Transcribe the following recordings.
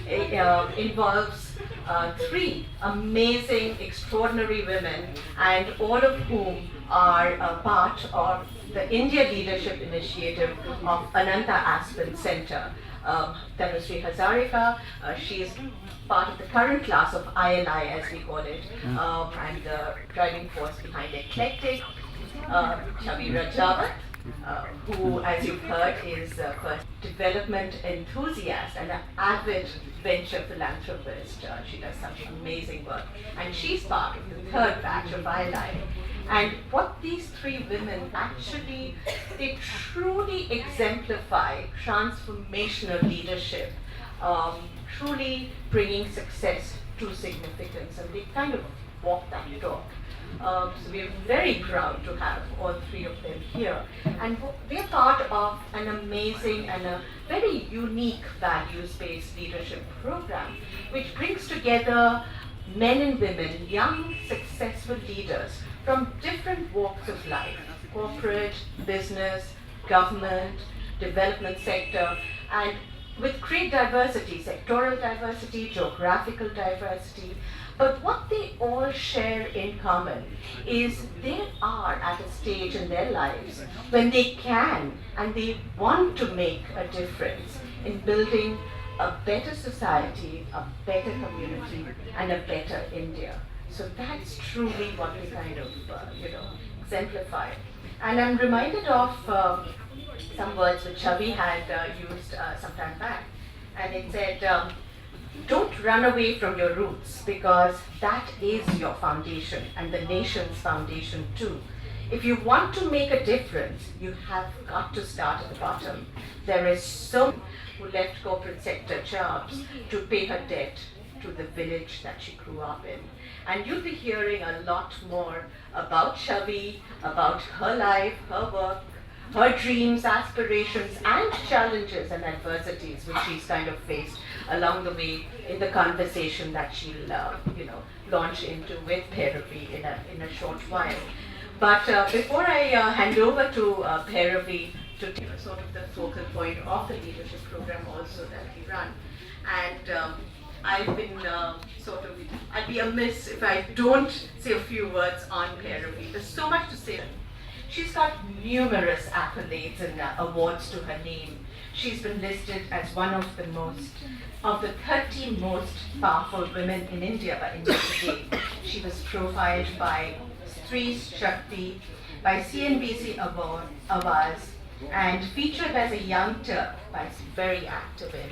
involves three amazing, extraordinary women, and all of whom are part of the India Leadership Initiative of Ananta Aspen Center. Tanushree Hazarika, she is part of the current class of ILI, as we call it, and the driving force behind Eclectic. Chhavi Rajawat, who, as you've heard, is a development enthusiast and an avid venture philanthropist. She does some amazing work, and she's part of the third batch of ILI. And what these three women actually, they truly exemplify transformational leadership, truly bringing success to significance, and they kind of walk that talk. So we're very proud to have all three of them here, and they're part of an amazing and a very unique values-based leadership program, which brings together men and women, young, successful leaders from different walks of life: corporate, business, government, development sector, and with great diversity, sectoral diversity, geographical diversity. But what they all share in common is they are at a stage in their lives when they can and they want to make a difference in building a better society, a better community, and a better India. So that's truly what we kind of, exemplify. And I'm reminded of some words which Chhavi had used some time back. And it said, don't run away from your roots, because that is your foundation and the nation's foundation too. If you want to make a difference, you have got to start at the bottom. There is so many who left corporate sector jobs to pay her debt to the village that she grew up in. And you'll be hearing a lot more about Chhavi, about her life, her work, her dreams, aspirations, and challenges and adversities which she's kind of faced along the way in the conversation that she'll, launch into with Bhairavi in a short while. But before I hand over to Bhairavi to take sort of the focal point of the leadership program also that we run, and I've been I'd be amiss if I don't say a few words on Bhairavi. There's so much to say. She's got numerous accolades and awards to her name. She's been listed as one of the 30 most powerful women in India by India Today. She was profiled by Stree Shakti, by CNBC Awards, and featured as a young Turk by very active in.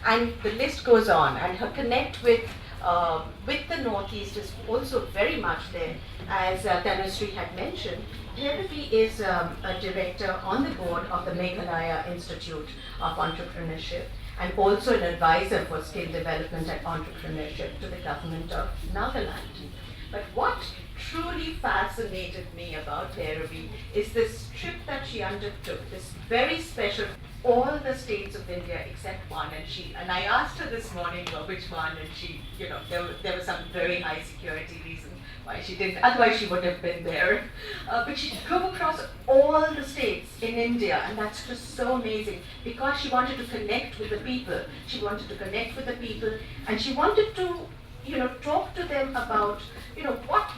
And the list goes on, and her connect with the Northeast is also very much there. As Tanushree had mentioned, Bhairavi is a director on the board of the Meghalaya Institute of Entrepreneurship, and also an advisor for skill development and entrepreneurship to the government of Nagaland. But what truly fascinated me about Bhairavi is this trip that she undertook, this very special, all the states of India except one, and I asked her this morning which one, and she, there was some very high security reason why she didn't, otherwise she would have been there. But she drove across all the states in India, and that's just so amazing, because she wanted to connect with the people. She wanted to connect with the people, and she wanted to, talk to them about, what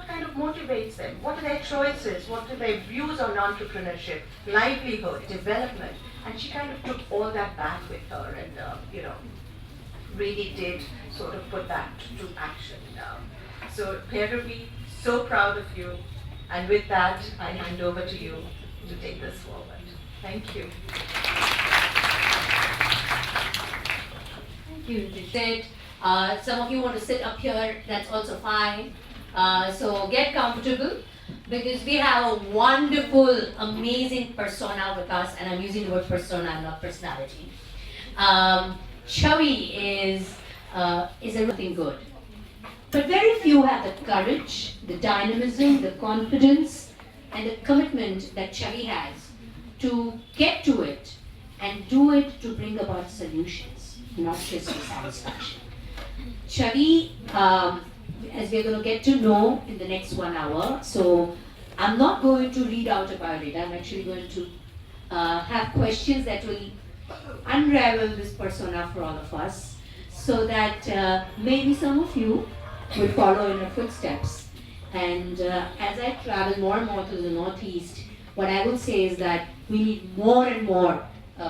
kind of motivates them, what are their choices, what are their views on entrepreneurship, livelihood, development. And she kind of took all that back with her and, really did sort of put that to action. So Bhairavi, so proud of you. And with that, I hand over to you to take this forward. Thank you. Thank you, Reputed. Some of you want to sit up here, that's also fine. So get comfortable, because we have a wonderful, amazing persona with us, and I'm using the word persona, not personality. Chhavi is everything good. But very few have the courage, the dynamism, the confidence, and the commitment that Chhavi has to get to it and do it to bring about solutions, not just for satisfaction. Chhavi, as we're going to get to know in the next 1 hour, so I'm not going to read out about it. I'm actually going to have questions that will unravel this persona for all of us. so that maybe some of you will follow in her footsteps. And as I travel more and more to the Northeast, what I would say is that we need more and more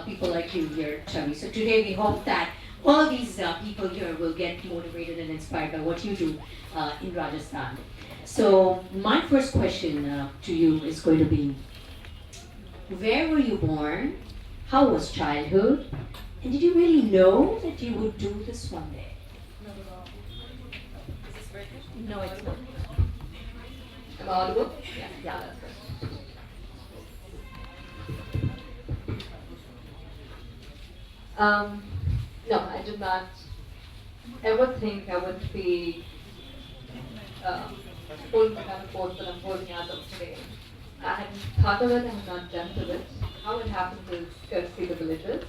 people like you here, Chhavi. So today we hope that all these people here will get motivated and inspired by what you do in Rajasthan. So my first question to you is going to be, where were you born? How was childhood? And did you really know that you would do this one day? No, it's not. Am I audible? Yeah, that's good. No, I did not ever think I would be holding the kind of post that I'm holding as of today. I hadn't thought of it, I had not dreamt of it. How it happened is courtesy the villages.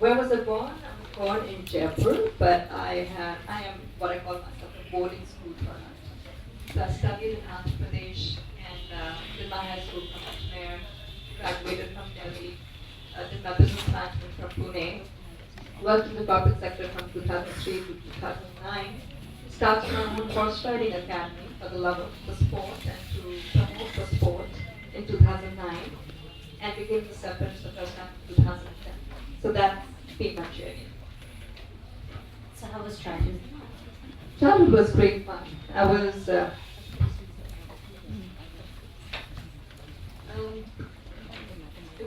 Where was I born? I was born in Jaipur, but I am what I call myself a boarding school product. So I studied in Andhra Pradesh and did my high school from Ajmer, graduated from Delhi, did my business management from Pune, worked in the corporate sector from 2003 to 2009, started my own horse riding academy for the love of the sport and to promote the sport in 2009, and became the sarpanch the first time in 2010. So that's been my journey. So how was childhood? Childhood was great fun. I was it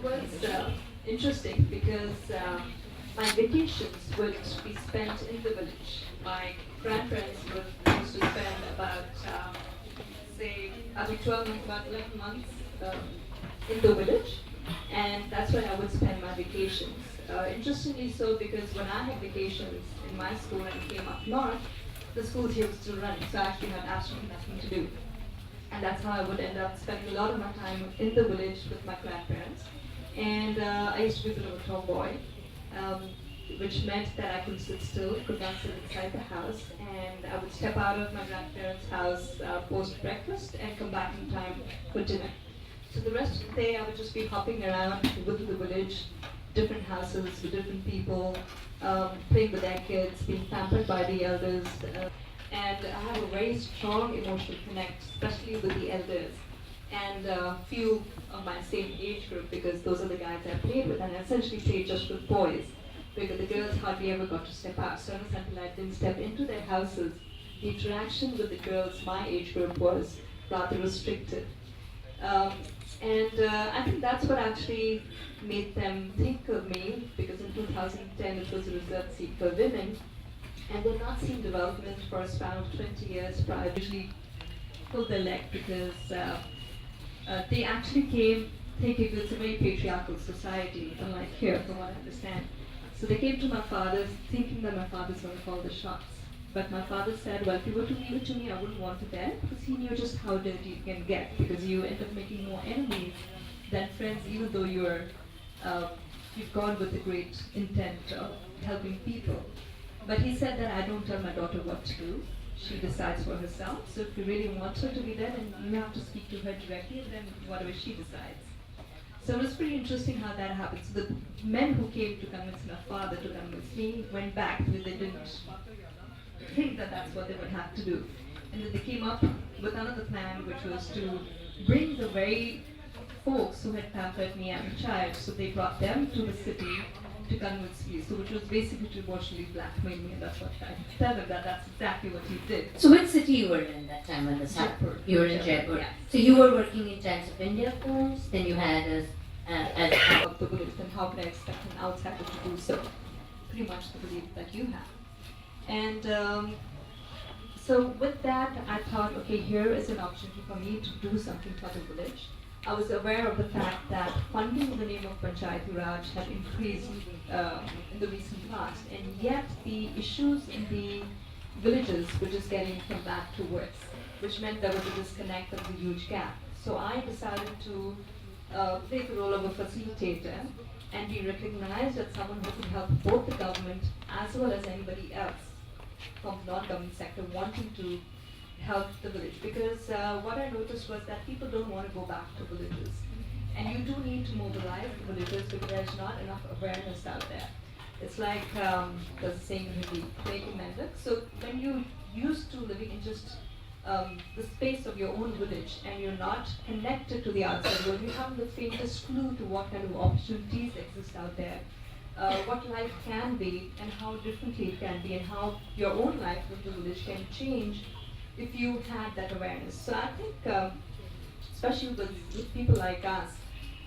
was interesting because my vacations would be spent in the village. My grandparents used to spend about say every 12 months, about 11 months in the village, and that's where I would spend my vacations. Interestingly so, because when I had vacations in my school and came up north, the schools here were still running, so I actually had absolutely nothing to do. And that's how I would end up spending a lot of my time in the village with my grandparents. And I used to be a bit of a tomboy, which meant that I couldn't sit still, could not sit inside the house, and I would step out of my grandparents' house post-breakfast and come back in time for dinner. So the rest of the day I would just be hopping around within the village, different houses with different people, playing with their kids, being pampered by the elders. And I have a very strong emotional connect, especially with the elders and few of my same age group, because those are the guys I played with, and I essentially played just with boys because the girls hardly ever got to step out. So until I didn't step into their houses, the interaction with the girls my age group was rather restricted. I think that's what actually made them think of me, because in 2010 it was a reserved seat for women, and they've not seen development for around 20 years prior. Usually pull their leg because they actually came thinking it's a very patriarchal society, unlike here, from what I understand. So they came to my father thinking that my father's going to call the shots. But my father said, well, if you were to leave it to me, I wouldn't want it there, because he knew just how dirty you can get, because you end up making more enemies than friends, even though you've gone with the great intent of helping people. But he said that I don't tell my daughter what to do. She decides for herself. So if you really want her to be there, then you have to speak to her directly, and then whatever she decides. So it was pretty interesting how that happened. So the men who came to convince my father to convince me went back because they didn't think that that's what they would have to do. And then they came up with another plan, which was to bring the very folks who had pampered me as a child. So they brought them to the city to convince me, so which was basically to emotionally blackmail me, and that's what I tell them that that's exactly what he did. So which city you were in that time when this happened? Jaipur. You were in Jaipur. Yeah. So you were working in Times of India first, then you had Of the village, then how could I expect an outsider to do so? Pretty much the belief that you have. And so with that, I thought, okay, here is an opportunity for me to do something for the village. I was aware of the fact that funding in the name of Panchayati Raj had increased in the recent past, and yet the issues in the villages were just getting from bad to worse, which meant there was a disconnect, there was a huge gap. So I decided to play the role of a facilitator and be recognized as someone who can help both the government as well as anybody else from the non-government sector wanting to help the village. Because what I noticed was that people don't want to go back to villages. And you do need to mobilize the villages because there's not enough awareness out there. It's like there's a saying in Hindi, "Make Mendak." So when you used to living in just the space of your own village and you're not connected to the outside world, you haven't the faintest clue to what kind of opportunities exist out there, what life can be and how differently it can be, and how your own life with the village can change if you had that awareness. So I think, especially with people like us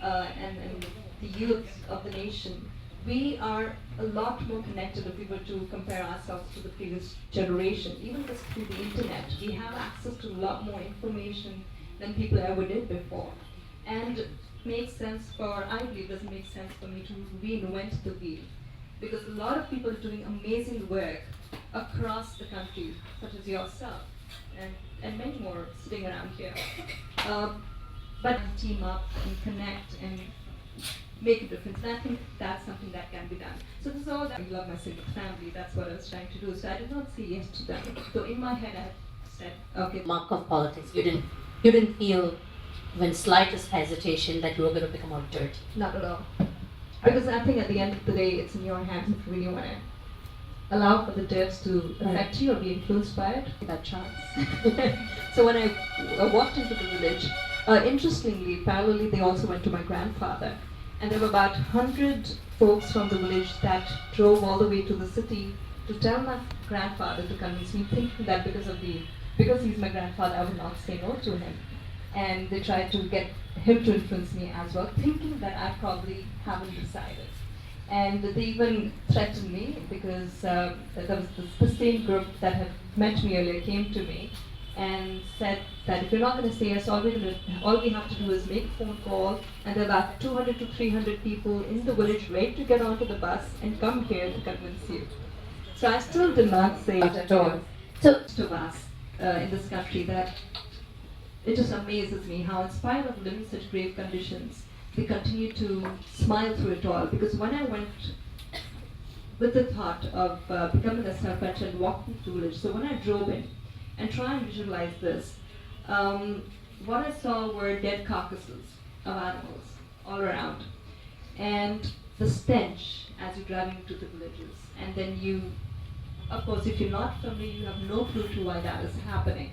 and the youth of the nation, we are a lot more connected if we were to compare ourselves to the previous generation. Even just through the internet, we have access to a lot more information than people ever did before. And it makes sense I believe it doesn't make sense for me to reinvent the wheel. Because a lot of people are doing amazing work across the country, such as yourself, and many more sitting around here. But team up and connect and make a difference. And I think that's something that can be done. So this is all that I love my civic family. That's what I was trying to do. So I did not say yes to them. So in my head I said, okay. Mark of politics. You didn't feel when slightest hesitation that you were going to become all dirty. Not at all. Because I think at the end of the day, it's in your hands if you really want to allow for the dirt to affect you or be influenced by it. That chance. So when I walked into the village, interestingly, parallelly, they also went to my grandfather. And there were about 100 folks from the village that drove all the way to the city to tell my grandfather to convince me, thinking that because he's my grandfather, I would not say no to him. And they tried to get him to influence me as well, thinking that I probably haven't decided. And they even threatened me because there was the same group that had met me earlier came to me and said that if you're not going to say yes, all we have to do is make a phone call, and there are about 200 to 300 people in the village ready to get onto the bus and come here to convince you. So I still did not say it at all. So to us in this country that it just amazes me how in spite of living such grave conditions, they continue to smile through it all. Because when I went with the thought of becoming a sarpanch and walking through the village, so when I drove in, and try and visualize this, what I saw were dead carcasses of animals all around. And the stench as you're driving into the villages. And then you, of course, if you're not familiar, you have no clue to why that is happening.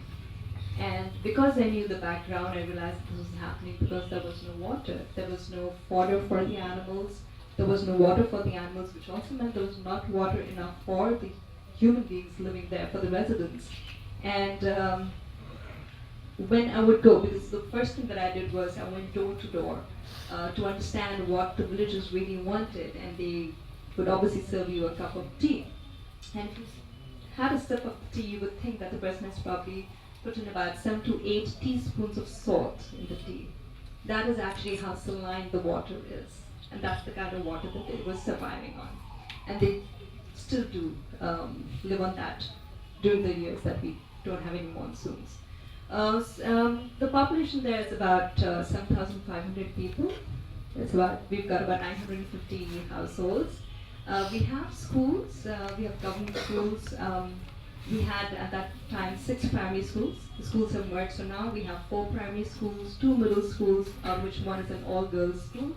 And because I knew the background, I realized this was happening because there was no water. There was no fodder for the animals. There was no water for the animals, which also meant there was not water enough for the human beings living there, for the residents. And when I would go, because the first thing that I did was I went door to door to understand what the villagers really wanted, and they would obviously serve you a cup of tea. And if you had a sip of tea, you would think that the person has probably put in about 7 to 8 teaspoons of salt in the tea. That is actually how saline the water is, and that's the kind of water that they were surviving on. And they still do live on that during the years that we don't have any monsoons. The population there is about 7,500 people. We've got about 950 households. We have schools, we have government schools. We had at that time 6 primary schools. The schools have merged, so now we have 4 primary schools, 2 middle schools, which one is an all-girls school,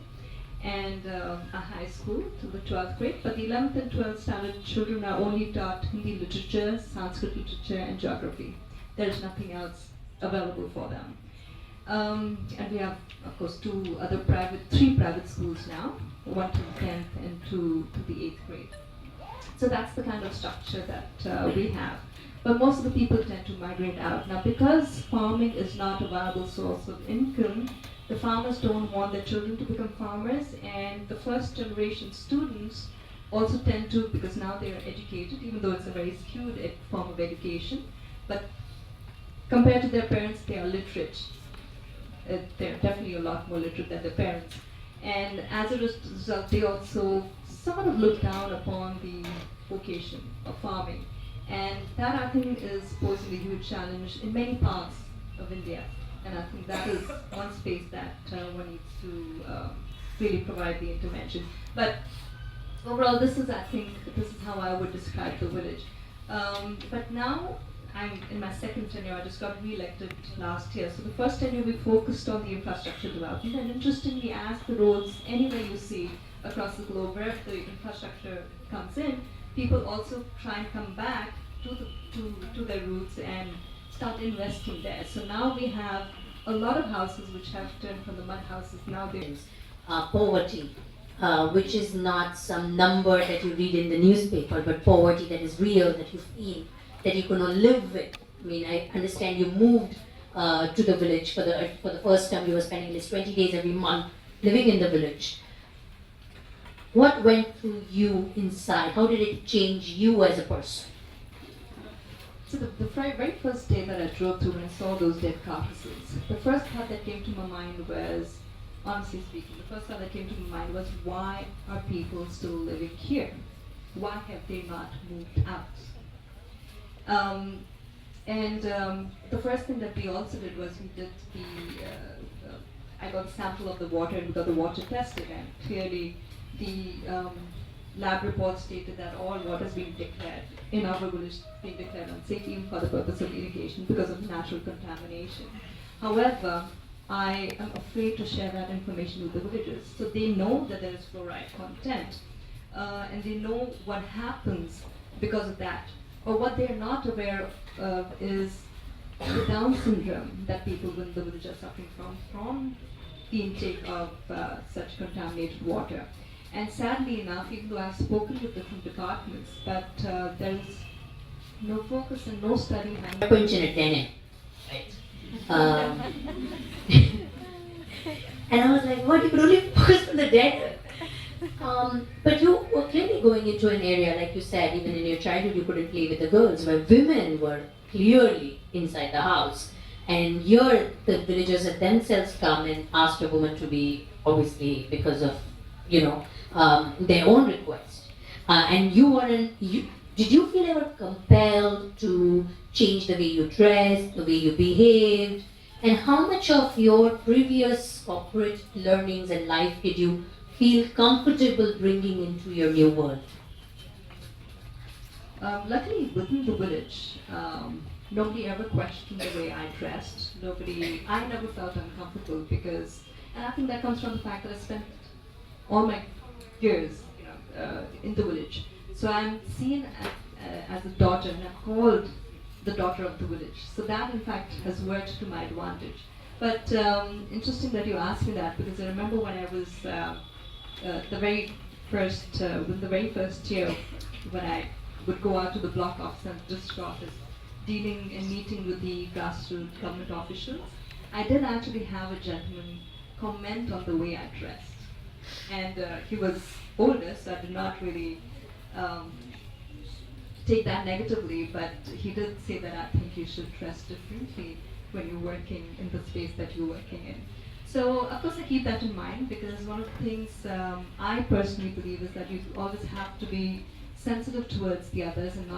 and a high school to the 12th grade. But the 11th and 12th standard children are only taught Hindi literature, Sanskrit literature, and geography. There is nothing else available for them. And we have, of course, 3 private schools now, 1 to the 10th and 2 to the 8th grade. So that's the kind of structure that we have. But most of the people tend to migrate out. Now, because farming is not a viable source of income, the farmers don't want their children to become farmers, and the first generation students also tend to, because now they are educated, even though it's a very skewed form of education, but compared to their parents, they are literate. They're definitely a lot more literate than their parents. And as a result, they also sort of look down upon the vocation of farming. And that, I think, is posing a huge challenge in many parts of India. And I think that is one space that one needs to really provide the intervention. But overall, this is how I would describe the village. But now, I'm in my second tenure. I just got re-elected last year. So the first tenure we focused on the infrastructure development, and interestingly, as the roads anywhere you see across the globe, wherever the infrastructure comes in, people also try and come back to their roots and start investing there. So now we have a lot of houses which have turned from the mud houses. Now they poverty, which is not some number that you read in the newspaper, but poverty that is real, that you feel, that you cannot live with. I mean, I understand you moved to the village for the first time. You were spending at least 20 days every month living in the village. What went through you inside? How did it change you as a person? So the very first day that I drove through and I saw those dead carcasses, the first thought that came to my mind was, honestly speaking, the first thought that came to my mind was, why are people still living here? Why have they not moved out? The first thing that we also did was we did I got a sample of the water and we got the water tested, and clearly the lab report stated that all water is being declared in our village being declared unsafe even for the purpose of irrigation because of natural contamination. However, I am afraid to share that information with the villagers. So they know that there is fluoride content and they know what happens because of that. But what they're not aware of is the Down syndrome that people in the village are suffering from the intake of such contaminated water. And sadly enough, even though I've spoken with different departments, but there is no focus and no study. Right. And I was like, what? You could only focus on the dead. But you were clearly going into an area, like you said, even in your childhood you couldn't play with the girls, where women were clearly inside the house. And here the villagers had themselves come and asked a woman to be, obviously because of, their own request. And did you feel ever compelled to change the way you dressed, the way you behaved? And how much of your previous corporate learnings and life did you feel comfortable bringing into your new world? Luckily, within the village, nobody ever questioned the way I dressed. I never felt uncomfortable because, and I think that comes from the fact that I spent all my years, in the village. So I'm seen as a daughter, and I'm called the daughter of the village. So that, in fact, has worked to my advantage. But interesting that you asked me that, because I remember when I was the very first year, when I would go out to the block office and district office, dealing and meeting with the grassroots government officials, I did actually have a gentleman comment on the way I dressed. And he was older, so I did not really take that negatively, but he did say that I think you should dress differently when you're working in the space that you're working in. So of course I keep that in mind, because one of the things I personally believe is that you always have to be sensitive towards the others and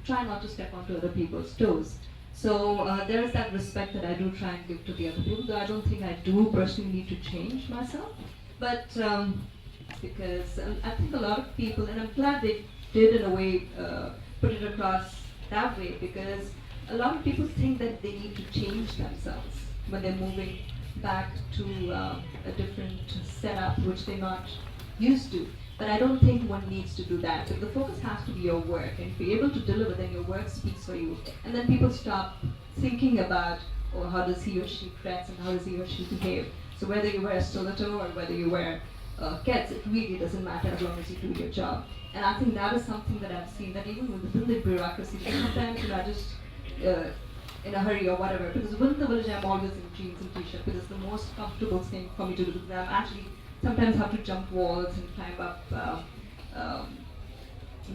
try not to step onto other people's toes. So there is that respect that I do try and give to the other people, though I don't think I do personally need to change myself. But because I think a lot of people, and I'm glad they did in a way put it across that way, because a lot of people think that they need to change themselves when they're moving back to a different setup which they're not used to. But I don't think one needs to do that. So the focus has to be your work, and if you're able to deliver, then your work speaks for you. And then people stop thinking about, oh, how does he or she dress and how does he or she behave. So whether you wear a stiletto or whether you wear kets, it really doesn't matter as long as you do your job. And I think that is something that I've seen, that even within the bureaucracy, sometimes I just in a hurry or whatever, because within the village I'm always in jeans and t-shirt, because it's the most comfortable thing for me to do, because I actually sometimes have to jump walls and climb up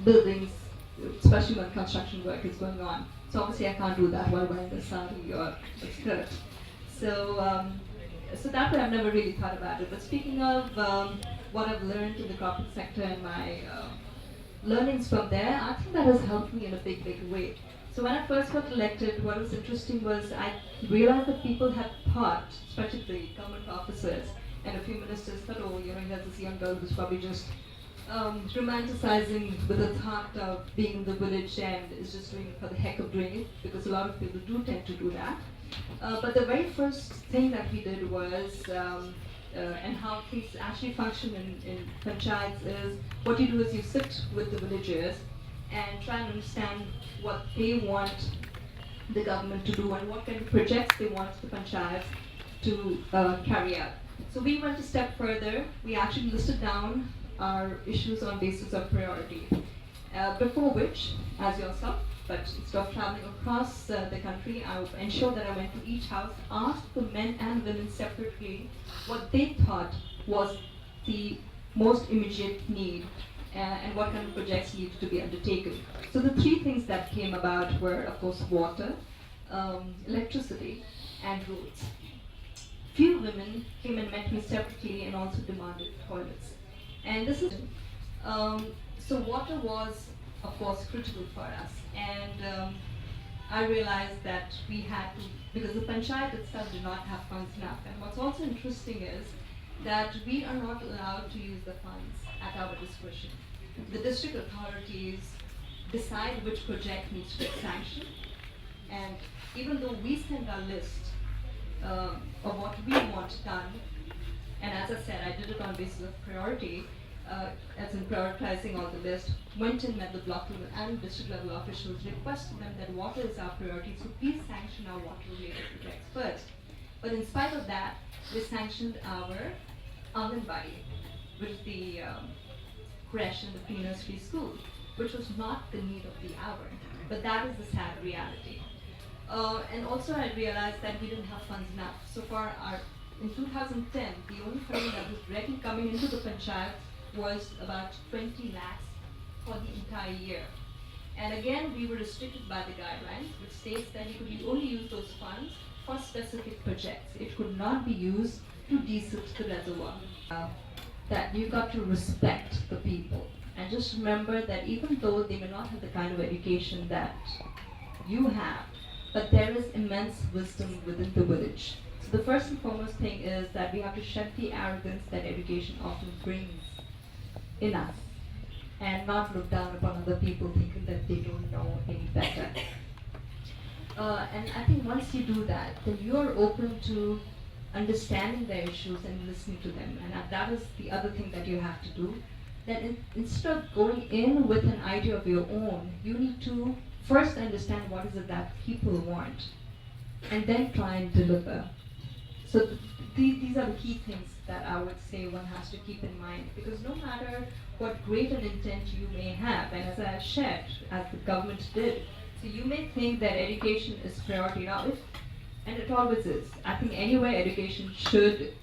buildings, especially when construction work is going on. So obviously I can't do that while wearing a sari or a skirt. So that way I've never really thought about it. But speaking of what I've learned in the corporate sector and my learnings from there, I think that has helped me in a big, big way. So when I first got elected, what was interesting was I realized that people had thought, especially the government officers and a few ministers, thought, oh, here's this young girl who's probably just romanticizing with the thought of being in the village and is just doing it for the heck of doing it, because a lot of people do tend to do that. But the very first thing that we did was and how things actually function in panchayats is what you do is you sit with the villagers and try and understand what they want the government to do and what kind of projects they want the panchayats to carry out. So we went a step further. We actually listed down our issues on basis of priority. Before which, as you all saw, but instead of traveling across the country, I ensured that I went to each house, asked the men and women separately what they thought was the most immediate need and what kind of projects needed to be undertaken. So the three things that came about were, of course, water, electricity, and roads. Few women came and met me separately and also demanded toilets. And this is, so water was, of course, critical for us. And I realized that we had to, because the panchayat itself did not have funds enough. And what's also interesting is that we are not allowed to use the funds at our discretion. The district authorities decide which project needs to be sanctioned. And even though we send our list of what we want done, and as I said, I did it on basis of priority, as in prioritizing all the list, went and met the block level and district level officials, requested them that water is our priority, so please sanction our water related projects first. But in spite of that, they sanctioned our Anganwadi, which is the creche and the pre-nursery school, which was not the need of the hour. But that is the sad reality. And also I realized that we didn't have funds enough. So far, in 2010, the only funding that was directly coming into the panchayat was about 20 lakhs for the entire year. And again, we were restricted by the guidelines, which states that you could only use those funds for specific projects. It could not be used to de-silt the reservoir. That you got to respect the people. And just remember that even though they may not have the kind of education that you have, but there is immense wisdom within the village. So the first and foremost thing is that we have to shed the arrogance that education often brings in us and not look down upon other people thinking that they don't know any better. And I think once you do that, then you are open to understanding their issues and listening to them. And that is the other thing that you have to do. That instead of going in with an idea of your own, you need to first understand what is it that people want and then try and deliver. So these are the key things that I would say one has to keep in mind, because no matter what great an intent you may have, and as I shared, as the government did, so you may think that education is priority now, and it always is. I think anywhere education should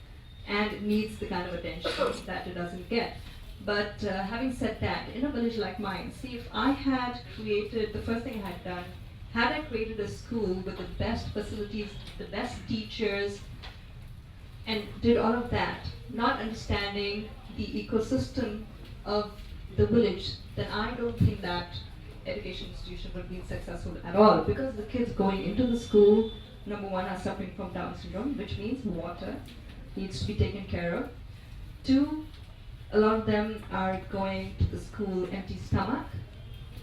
and needs the kind of attention that it doesn't get. But having said that, in a village like mine, see, if I had created, the first thing I had done, had I created a school with the best facilities, the best teachers, and did all of that, not understanding the ecosystem of the village, then I don't think that education institution would be successful at all, because the kids going into the school, number one, are suffering from Down syndrome, which means water needs to be taken care of. Two, a lot of them are going to the school empty stomach,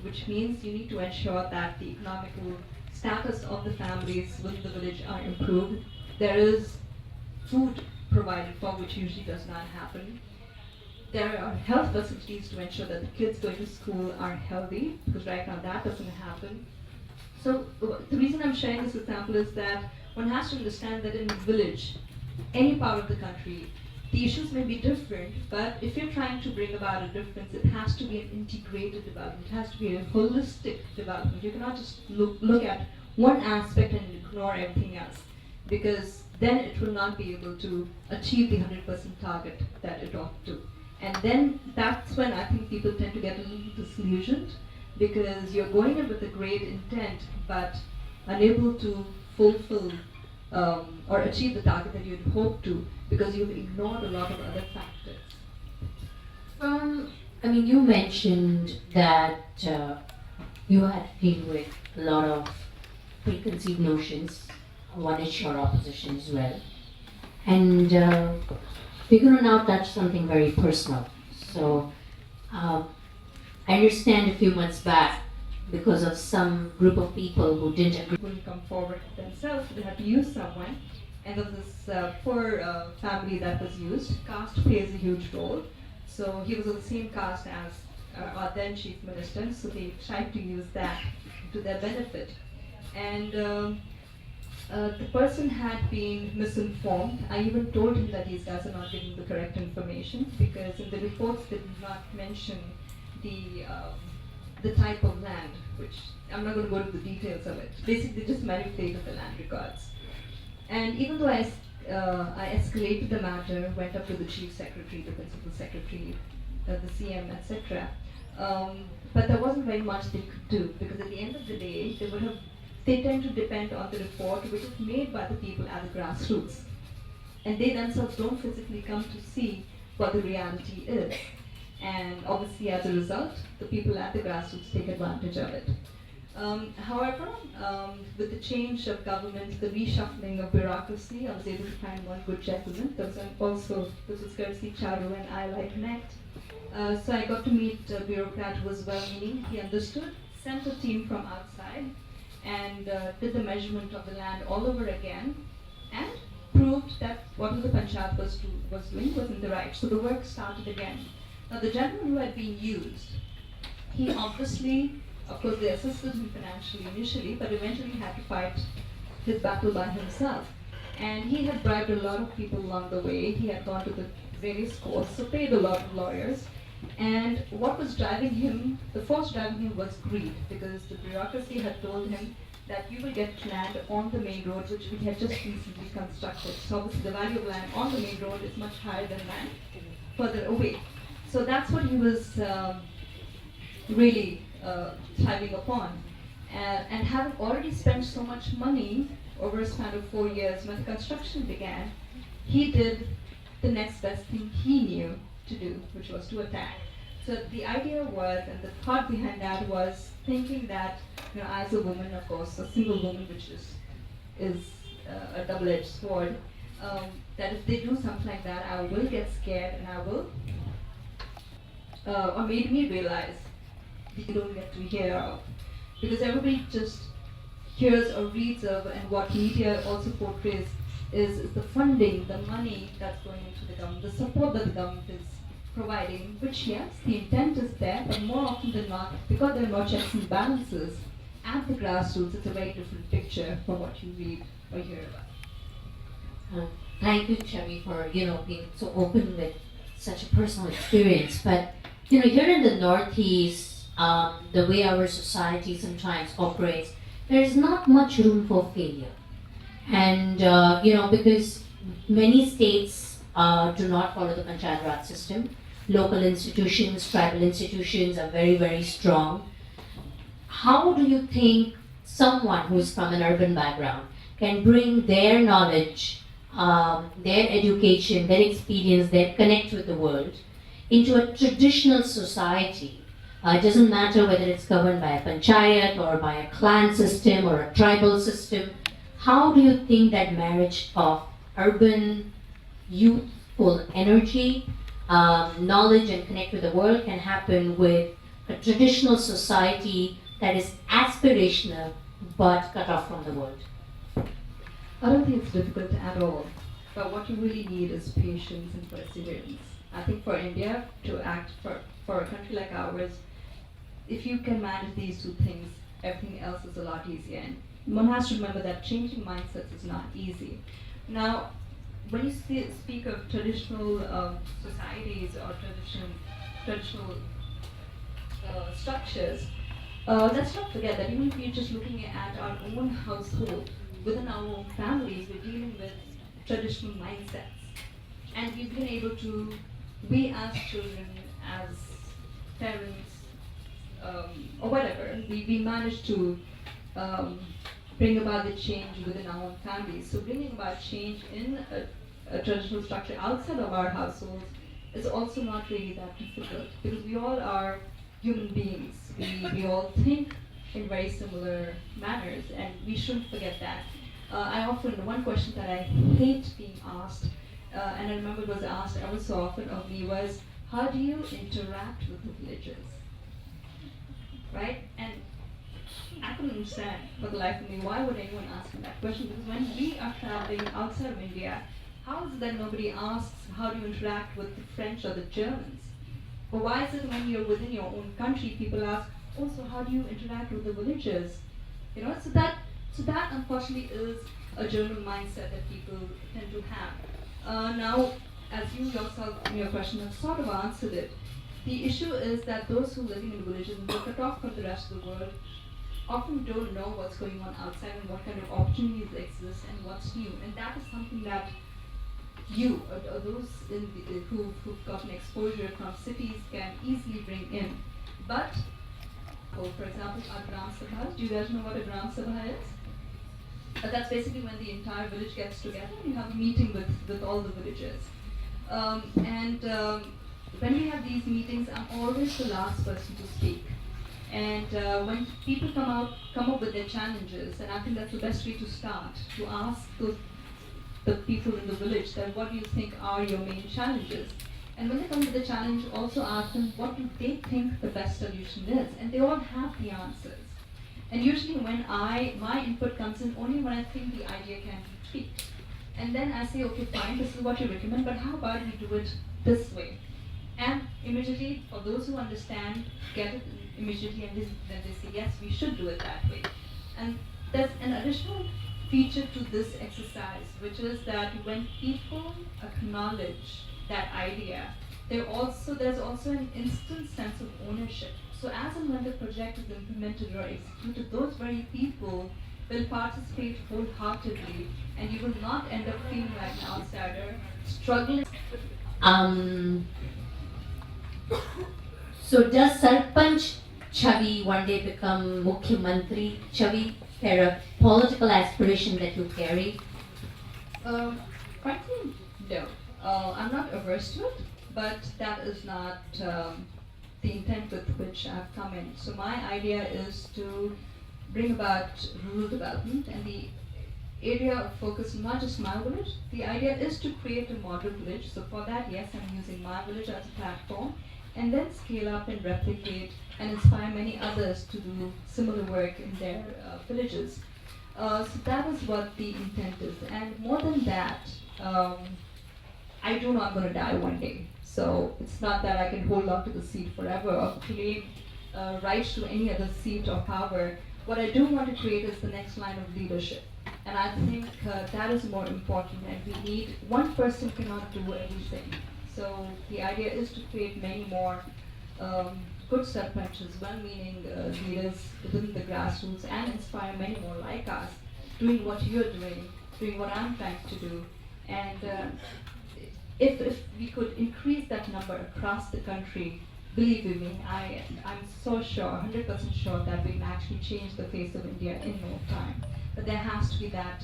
which means you need to ensure that the economical status of the families within the village are improved. There is food provided for, which usually does not happen. There are health facilities to ensure that the kids going to school are healthy, because right now that doesn't happen. So the reason I'm sharing this example is that one has to understand that in a village, any part of the country, the issues may be different, but if you're trying to bring about a difference, it has to be an integrated development. It has to be a holistic development. You cannot just look at one aspect and ignore everything else, because then it will not be able to achieve the 100% target that it ought to. And then that's when I think people tend to get a little disillusioned, because you're going in with a great intent, but unable to fulfill or achieve the target that you'd hoped to, because you've ignored a lot of other factors. You mentioned that you had to deal with a lot of preconceived notions. One is your opposition as well. And we're going to now touch something very personal. So I understand a few months back, because of some group of people who didn't agree, Couldn't come forward themselves, they had to use someone. and of this poor family that was used. Caste plays a huge role. So he was of the same caste as our then chief minister, so they tried to use that to their benefit. And the person had been misinformed. I even told him that these guys are not giving the correct information, because in the reports they did not mention the type of land, which I'm not going to go into the details of it. Basically, they just manipulated the land records. And even though I escalated the matter, went up to the chief secretary, the principal secretary, the CM, etc. But there wasn't very much they could do, because at the end of the day, they tend to depend on the report which is made by the people at the grassroots. And they themselves don't physically come to see what the reality is. And obviously, as a result, the people at the grassroots take advantage of it. However, with the change of government, the reshuffling of bureaucracy, I was able to find one good gentleman. This was courtesy Charu and I Connect. So I got to meet a bureaucrat who was well-meaning. He understood, sent a team from outside, and did the measurement of the land all over again, and proved that what the Panchayat was doing was in the right. So the work started again. Now the gentleman who had been used, he obviously, of course they assisted him financially initially, but eventually had to fight his battle by himself. And he had bribed a lot of people along the way. He had gone to the various courts, so paid a lot of lawyers. And what was driving him, the force driving him was greed, because the bureaucracy had told him that you will get land on the main road, which we had just recently constructed. So obviously the value of land on the main road is much higher than land further away. So that's what he was really thriving upon. And having already spent so much money over a span of 4 years, when the construction began, he did the next best thing he knew to do, which was to attack. So the idea was, and the thought behind that was thinking that, as a woman, of course, a single woman, which is a double-edged sword, that if they do something like that, I will get scared, and I will, or made me realize you don't get to hear of, because everybody just hears or reads of, and what media also portrays is the funding, the money that's going into the government, the support that the government is providing, which yes, the intent is there, but more often than not, because there are no checks and balances at the grassroots, it's a very different picture from what you read or hear about. Thank you, Chhavi, for being so open with such a personal experience. But here in the Northeast, the way our society sometimes operates, there is not much room for failure. And because many states do not follow the Panchayat Raj system, local institutions, tribal institutions are very, very strong. How do you think someone who is from an urban background can bring their knowledge, their education, their experience, their connect with the world into a traditional society? It doesn't matter whether it's governed by a panchayat or by a clan system or a tribal system. How do you think that marriage of urban, youthful energy, knowledge and connect with the world can happen with a traditional society that is aspirational but cut off from the world? I don't think it's difficult at all, but what you really need is patience and perseverance. I think for India to act for a country like ours, if you can manage these two things, everything else is a lot easier. And one has to remember that changing mindsets is not easy. Now, when you speak of traditional societies or traditional structures, let's not forget that even if we're just looking at our own household, within our own families, we're dealing with traditional mindsets. And we've been able to, we as children, as parents, or whatever, we managed to bring about the change within our own families. So bringing about change in a traditional structure outside of our households is also not really that difficult, because we all are human beings. We all think in very similar manners, and we shouldn't forget that. One question that I hate being asked, and I remember it was asked ever so often of me, was, how do you interact with the villagers? Right? And I couldn't understand for the life of me why would anyone ask me that question, because when we are traveling outside of India, how is it that nobody asks how do you interact with the French or the Germans? Or why is it when you're within your own country, people ask, oh, so how do you interact with the villagers? You know, so that unfortunately is a German mindset that people tend to have. Now, as you yourself in your question have sort of answered it, the issue is that those who live in villages and cut off from the rest of the world often don't know what's going on outside and what kind of opportunities exist and what's new. And that is something that you or those who've gotten exposure from cities can easily bring in. But, for example, our Gram Sabha, do you guys know what a Gram Sabha is? That's basically when the entire village gets together and you have a meeting with all the villagers. When we have these meetings, I'm always the last person to speak. And when people come up with their challenges, and I think that's the best way to start, to ask the people in the village that what do you think are your main challenges? And when they come with the challenge, also ask them what do they think the best solution is? And they all have the answers. And usually when my input comes in only when I think the idea can be tweaked. And then I say, okay, fine, this is what you recommend, but how about we do it this way? And immediately, for those who understand, get it immediately, and then they say, yes, we should do it that way. And there's an additional feature to this exercise, which is that when people acknowledge that idea, there's also an instant sense of ownership. So as and when the project is implemented or executed, those very people will participate wholeheartedly, and you will not end up feeling like an outsider, struggling. So does Sarpanch Chhavi one day become Mukhyamantri Chhavi, a political aspiration that you carry? Frankly, no. I'm not averse to it, but that is not the intent with which I've come in. So my idea is to bring about rural development, and the area of focus is not just my village. The idea is to create a model village. So for that, yes, I'm using my village as a platform, and then scale up and replicate and inspire many others to do similar work in their villages. So that is what the intent is. And more than that, I do know I'm going to die one day. So it's not that I can hold on to the seat forever or claim rights to any other seat or power. What I do want to create is the next line of leadership. And I think that is more important, and we need, one person cannot do everything. So the idea is to create many more good sarpanches, well-meaning leaders within the grassroots, and inspire many more like us, doing what you're doing what I'm trying to do. And if we could increase that number across the country, believe you me, I'm so sure, 100% sure that we can actually change the face of India in no time. But there has to be that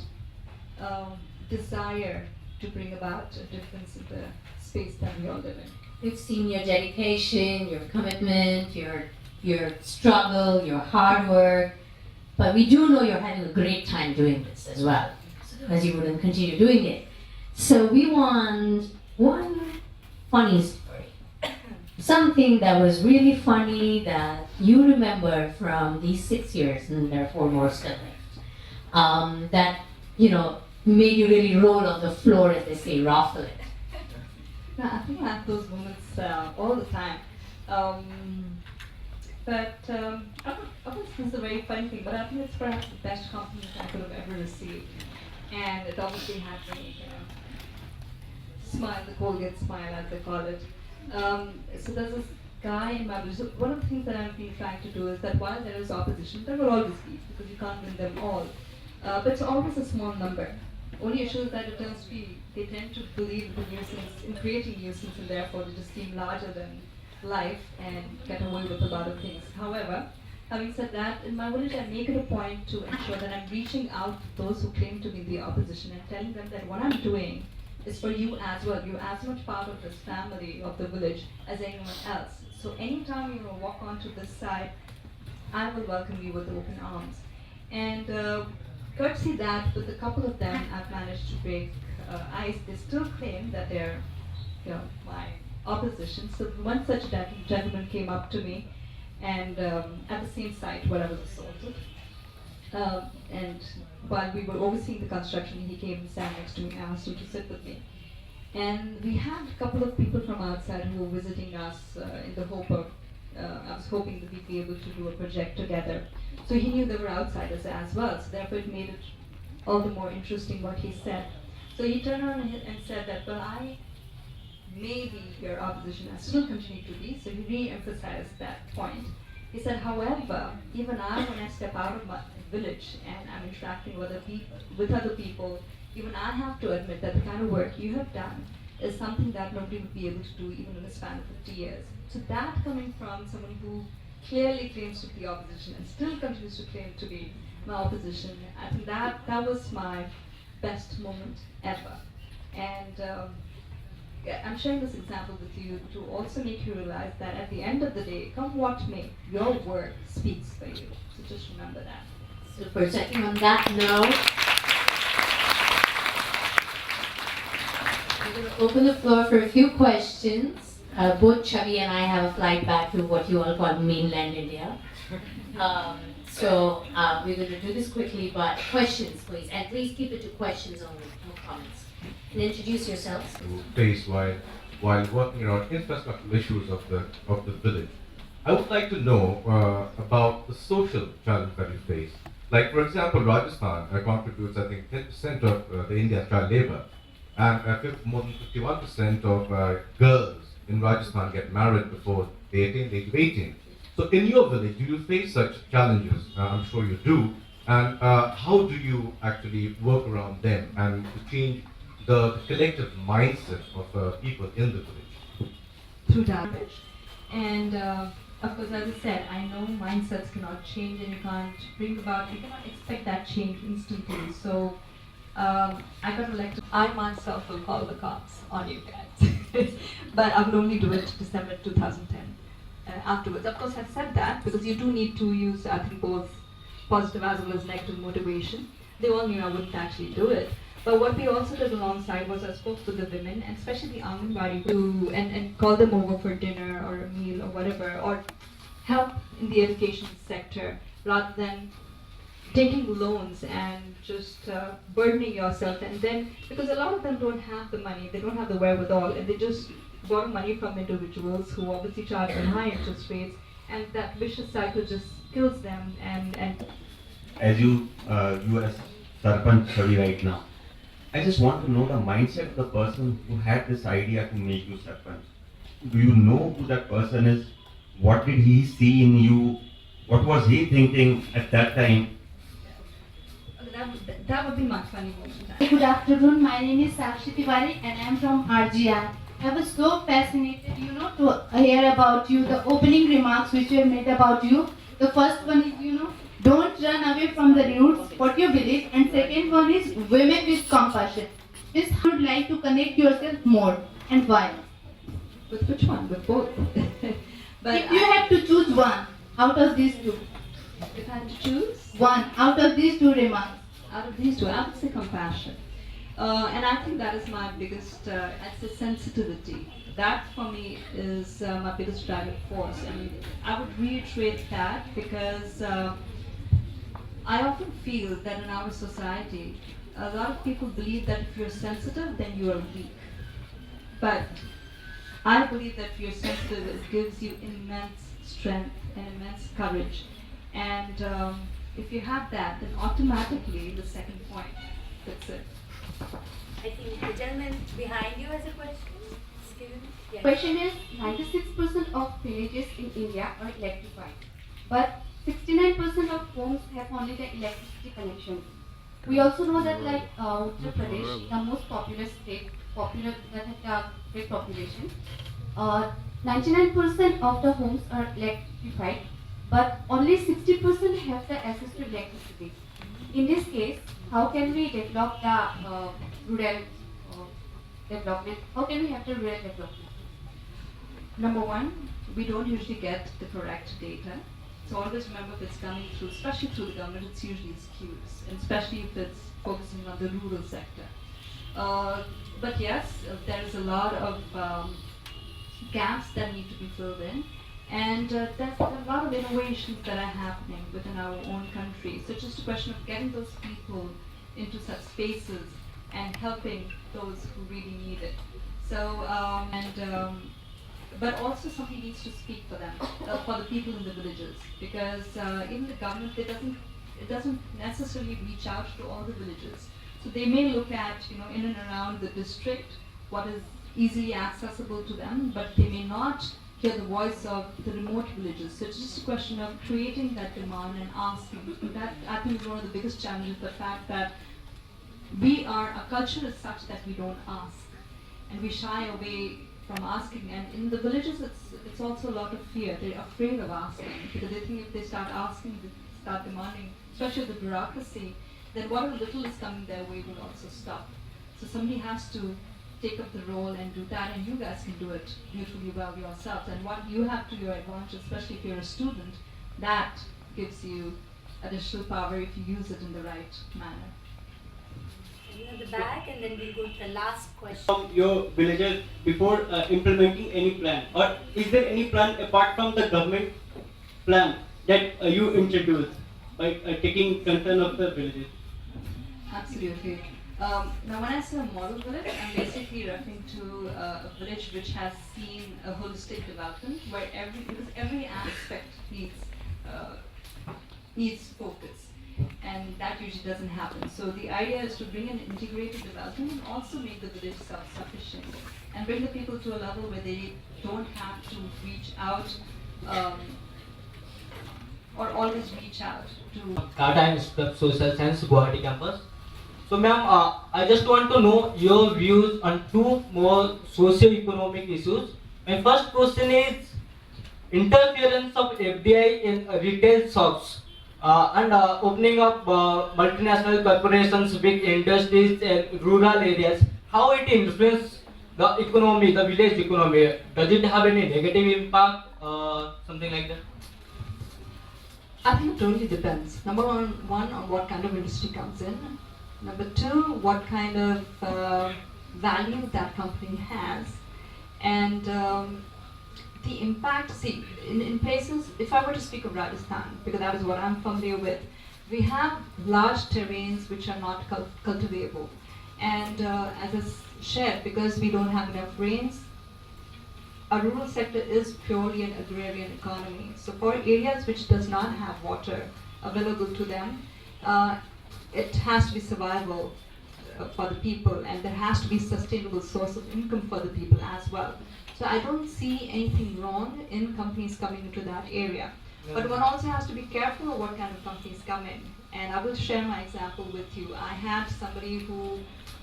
desire to bring about a difference in the space that we all live in. We've seen your dedication, your commitment, your struggle, your hard work, but we do know you're having a great time doing this as well, as you wouldn't continue doing it. So we want one funny story, something that was really funny that you remember from these 6 years, and there are 4 more still left, that, made you really roll on the floor, as they say, ruffle it. No, I think I have those moments all the time. But obviously it's a very funny thing, but I think it's perhaps the best compliment I could have ever received. And it obviously had me, smile, the Colgate smile as they call it. So there's this guy in my village. So one of the things that I've been trying to do is that while there is opposition, there will always be, because you can't win them all. But it's always a small number. Only issue is that it tends to be, they tend to believe the nuisance in creating nuisance, and therefore they just seem larger than life and get away with a lot of things. However, having said that, in my village I make it a point to ensure that I'm reaching out to those who claim to be the opposition and telling them that what I'm doing is for you as well. You're as much part of this family of the village as anyone else. So anytime you walk onto this side, I will welcome you with open arms. And courtesy that, with a couple of them, I've managed to break ice. They still claim that they're, my opposition. So one such gentleman came up to me, and at the same site where I was assaulted, And while we were overseeing the construction, he came and sat next to me and asked him to sit with me. And we had a couple of people from outside who were visiting us in the hope of, I was hoping that we'd be able to do a project together. So he knew there were outsiders as well, so therefore it made it all the more interesting what he said. So he turned around and said that, well, I may be your opposition, I still continue to be, so he re-emphasized that point. He said, however, even I, when I step out of my village and I'm interacting with other people, even I have to admit that the kind of work you have done is something that nobody would be able to do even in a span of 50 years. So that coming from someone who clearly claims to be opposition and still continues to claim to be my opposition, I think that was my best moment ever. And I'm sharing this example with you to also make you realize that at the end of the day, come what may, your work speaks for you. So just remember that. Super. So I think on that note, we're going to open the floor for a few questions. Both Chhavi and I have a flight back to what you all call mainland India. So we're going to do this quickly, but questions, please. And please keep it to questions only, no comments. And introduce yourselves. Face while working on infrastructural issues of the village. I would like to know about the social challenge that you face. Like, for example, Rajasthan contributes, I think, 10% of the India's child labor, and more than 51% of girls in Rajasthan get married before they attain the age of 18. So, in your village, do you face such challenges? I'm sure you do. And how do you actually work around them and to change the collective mindset of people in the village? Through damage. And of course, as I said, I know mindsets cannot change and you cannot expect that change instantly. So I got elected. I myself will call the cops on you guys. But I will only do it December 2010. Afterwards. Of course, I've said that because you do need to use, I think, both positive as well as negative motivation. They all knew I wouldn't actually do it. But what we also did alongside was I spoke with the women, and especially the Anganwadi, and call them over for dinner or a meal or whatever, or help in the education sector rather than taking loans and just burdening yourself. And then, because a lot of them don't have the money, they don't have the wherewithal, and they just borrow money from individuals who obviously charge them high interest rates, and that vicious cycle just kills them. And as you as sarpanch Chhavi right now, I just want to know the mindset of the person who had this idea to make you sarpanch. Do you know who that person is? What did he see in you? What was he thinking at that time? that would be my funny moment. Good afternoon, my name is Sakshi Tiwari and I am from RGI. I was so fascinated, to hear about you, the opening remarks which you have made about you. The first one is, don't run away from the roots, what you believe, and second one is women with compassion. This would like to connect yourself more, and why? With which one? With both. But if you had to choose one out of these two, if I had to choose one out of these two remarks, out of these two, I would say compassion. And I think that is my biggest, I'd say sensitivity. That for me is my biggest driving force. And I would reiterate that because I often feel that in our society, a lot of people believe that if you're sensitive, then you are weak. But I believe that if you're sensitive, it gives you immense strength and immense courage. And if you have that, then automatically the second point fits it. I think the gentleman behind you has a question. Excuse me. Yes. question is 96% of villages in India are electrified, but 69% of homes have only the electricity connection. We also know that Uttar Pradesh, the most populous state, that has a great population, 99% of the homes are electrified, but only 60% have the access to electricity. In this case, how can we develop the rural development? How can we have the rural development? Number one, we don't usually get the correct data. So always remember if it's coming through, especially through the government, it's usually skewed, and especially if it's focusing on the rural sector. But yes, there is a lot of gaps that need to be filled in, And there's a lot of innovations that are happening within our own country. So it's just a question of getting those people into such spaces and helping those who really need it. So, but also somebody needs to speak for them, for the people in the villages, because even the government, it doesn't necessarily reach out to all the villages. So they may look at, in and around the district, what is easily accessible to them, but they may not hear the voice of the remote villages. So it's just a question of creating that demand and asking. That, I think, is one of the biggest challenges, the fact that our culture is such that we don't ask, and we shy away from asking. And in the villages, it's also a lot of fear. They're afraid of asking, because they think if they start asking, they start demanding, especially the bureaucracy, then whatever little is coming their way will also stop. So somebody has to take up the role and do that, and you guys can do it beautifully well yourselves. And what you have to your advantage, especially if you're a student, that gives you additional power if you use it in the right manner. In the back, and then we'll go to the last question. From your villagers before implementing any plan, or is there any plan apart from the government plan that you introduce by taking concern of the villages? Absolutely. Now when I say a model village, I'm basically referring to a village which has seen a holistic development where every aspect needs focus, and that usually doesn't happen. So the idea is to bring an integrated development and also make the village self-sufficient, and bring the people to a level where they don't have to reach out or always reach out to. Data Institute of Social Science, Guwahati campus. So ma'am, I just want to know your views on two more socio-economic issues. My first question is interference of FDI in retail shops and opening up multinational corporations, big industries in rural areas. How it influences the economy, the village economy? Does it have any negative impact, something like that? I think it totally depends. Number one, on what kind of industry comes in. Number two, what kind of value that company has. And the impact, see, in places, if I were to speak of Rajasthan, because that is what I'm familiar with, we have large terrains which are not cultivable. And as I shared, because we don't have enough rains, our rural sector is purely an agrarian economy. So for areas which does not have water available to them, it has to be survival for the people, and there has to be sustainable source of income for the people as well. So I don't see anything wrong in companies coming into that area. But one also has to be careful of what kind of companies come in. And I will share my example with you. I had somebody who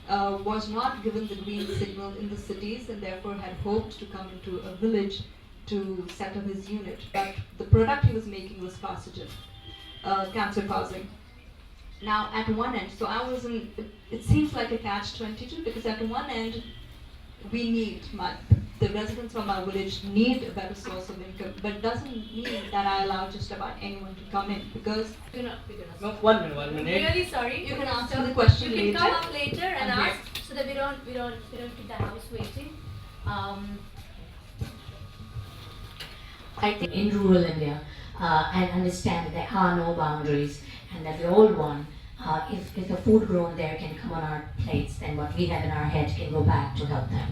was not given the green signal in the cities and therefore had hoped to come into a village to set up his unit. But the product he was making was carcinogen, cancer causing. Now at one end, so I was in, it seems like a catch-22, because at one end we need the residents from our village need a better source of income, but doesn't mean that I allow just about anyone to come in, because We're gonna No, 1 minute. Really sorry. you can answer the question You can later. come up later and I'm ask, so that we don't keep the house waiting. I think in rural India and understand that there are no boundaries and that we're all one. If the food grown there can come on our plates, then what we have in our head can go back to help them.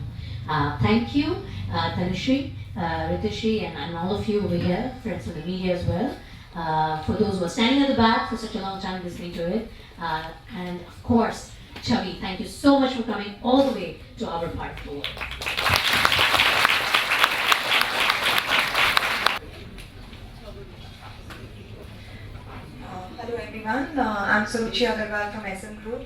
Thank you, Tanushree, Ritushri, and all of you over here, friends from the media as well, for those who are standing at the back for such a long time listening to it. And of course, Chhavi, thank you so much for coming all the way to our part of the world. Hello everyone, I'm Suruchi Agarwal from SM Group.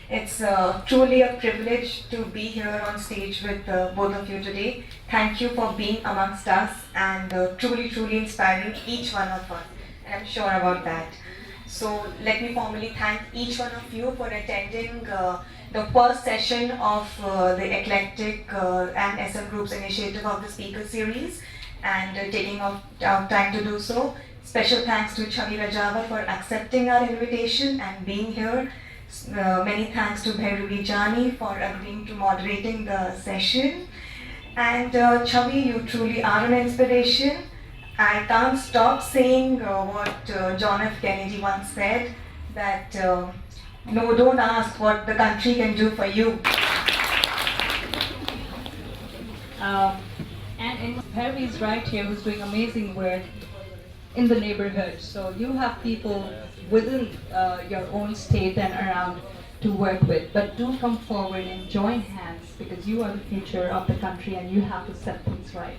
It's truly a privilege to be here on stage with both of you today. Thank you for being amongst us and truly inspiring each one of us. And I'm sure about that. So let me formally thank each one of you for attending the first session of the Eclectic and SM Group's initiative of the Speaker Series and taking out time to do so. Special thanks to Chhavi Rajawat for accepting our invitation and being here. Many thanks to Bhairavi Jani for agreeing to moderating the session. And Chhavi, you truly are an inspiration. I can't stop saying what John F. Kennedy once said, that no, don't ask what the country can do for you. And Bhairavi is right here, who's doing amazing work in the neighborhood. So you have people within your own state and around to work with, but do come forward and join hands, because you are the future of the country and you have to set things right.